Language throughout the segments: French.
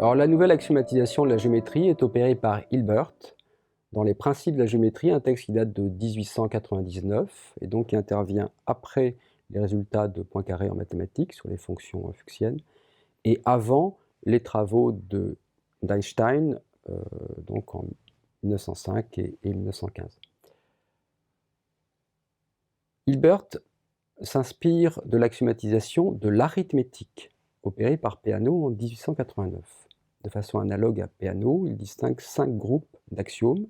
Alors, la nouvelle axiomatisation de la géométrie est opérée par Hilbert dans les principes de la géométrie, un texte qui date de 1899 et donc qui intervient après les résultats de Poincaré en mathématiques sur les fonctions fuchsiennes et avant les travaux d'Einstein donc en 1905 et 1915. Hilbert s'inspire de l'axiomatisation de l'arithmétique opérée par Peano en 1889. De façon analogue à Peano, il distingue 5 groupes d'axiomes.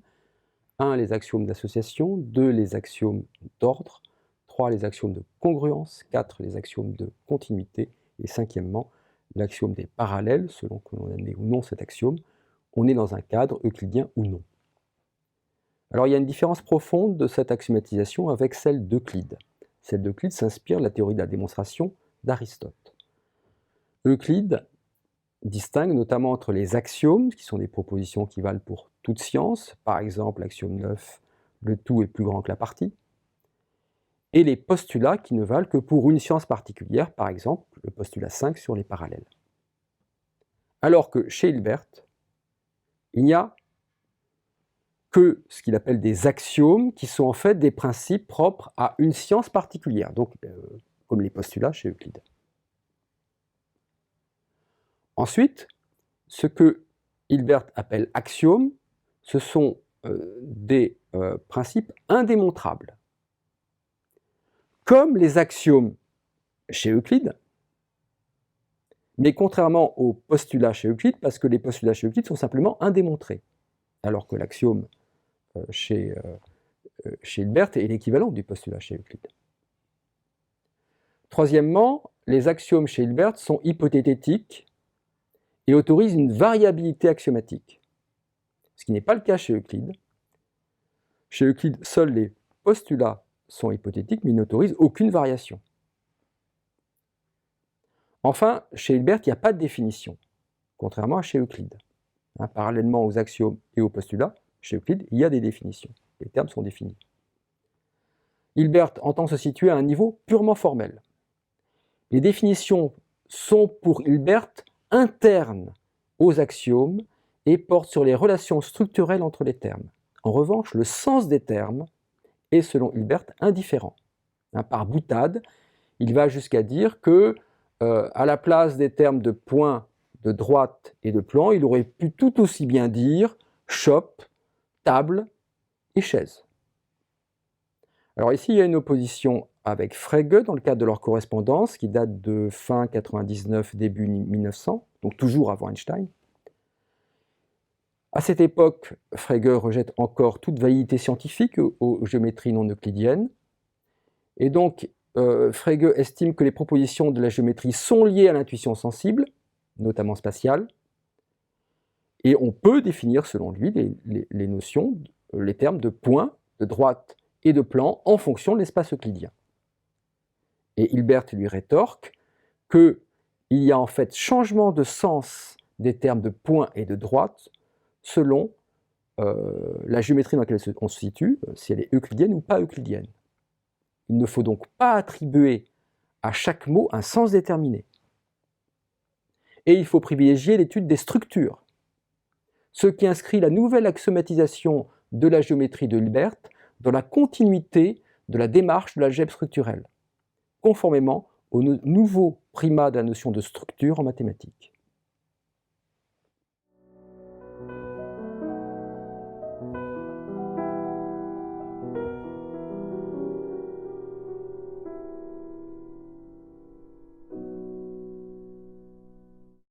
1. Les axiomes d'association, 2. Les axiomes d'ordre, 3. Les axiomes de congruence, 4. Les axiomes de continuité, et 5e, l'axiome des parallèles, selon que l'on admet ou non cet axiome, on est dans un cadre euclidien ou non. Alors il y a une différence profonde de cette axiomatisation avec celle d'Euclide. Celle d'Euclide s'inspire de la théorie de la démonstration d'Aristote. Euclide distingue notamment entre les axiomes, qui sont des propositions qui valent pour toute science, par exemple l'axiome 9, le tout est plus grand que la partie, et les postulats qui ne valent que pour une science particulière, par exemple le postulat 5 sur les parallèles. Alors que chez Hilbert, il n'y a que ce qu'il appelle des axiomes, qui sont en fait des principes propres à une science particulière, donc comme les postulats chez Euclide. Ensuite, ce que Hilbert appelle axiomes, ce sont des principes indémontrables. Comme les axiomes chez Euclide, mais contrairement aux postulats chez Euclide, parce que les postulats chez Euclide sont simplement indémontrés, alors que l'axiome chez Hilbert est l'équivalent du postulat chez Euclide. Troisièmement, les axiomes chez Hilbert sont hypothétiques et autorisent une variabilité axiomatique, ce qui n'est pas le cas chez Euclide. Chez Euclide, seuls les postulats sont hypothétiques, mais ils n'autorisent aucune variation. Enfin, chez Hilbert, il n'y a pas de définition, contrairement à chez Euclide. Parallèlement aux axiomes et aux postulats, chez Euclide, il y a des définitions. Les termes sont définis. Hilbert entend se situer à un niveau purement formel. Les définitions sont pour Hilbert internes aux axiomes et portent sur les relations structurelles entre les termes. En revanche, le sens des termes est, selon Hilbert, indifférent. Par boutade, il va jusqu'à dire que, à la place des termes de point, de droite et de plan, il aurait pu tout aussi bien dire chope, table et chaise. Alors ici, il y a une opposition avec Frege dans le cadre de leur correspondance qui date de fin 99, début 1900, donc toujours avant Einstein. À cette époque, Frege rejette encore toute validité scientifique aux géométries non euclidiennes. Et donc, Frege estime que les propositions de la géométrie sont liées à l'intuition sensible, notamment spatiale, et on peut définir, selon lui, les notions, les termes de point, de droite et de plan en fonction de l'espace euclidien. Et Hilbert lui rétorque qu'il y a en fait changement de sens des termes de point et de droite selon la géométrie dans laquelle on se situe, si elle est euclidienne ou pas euclidienne. Il ne faut donc pas attribuer à chaque mot un sens déterminé. Et il faut privilégier l'étude des structures, ce qui inscrit la nouvelle axiomatisation de la géométrie de Hilbert dans la continuité de la démarche de l'algèbre structurelle, conformément au nouveau primat de la notion de structure en mathématiques.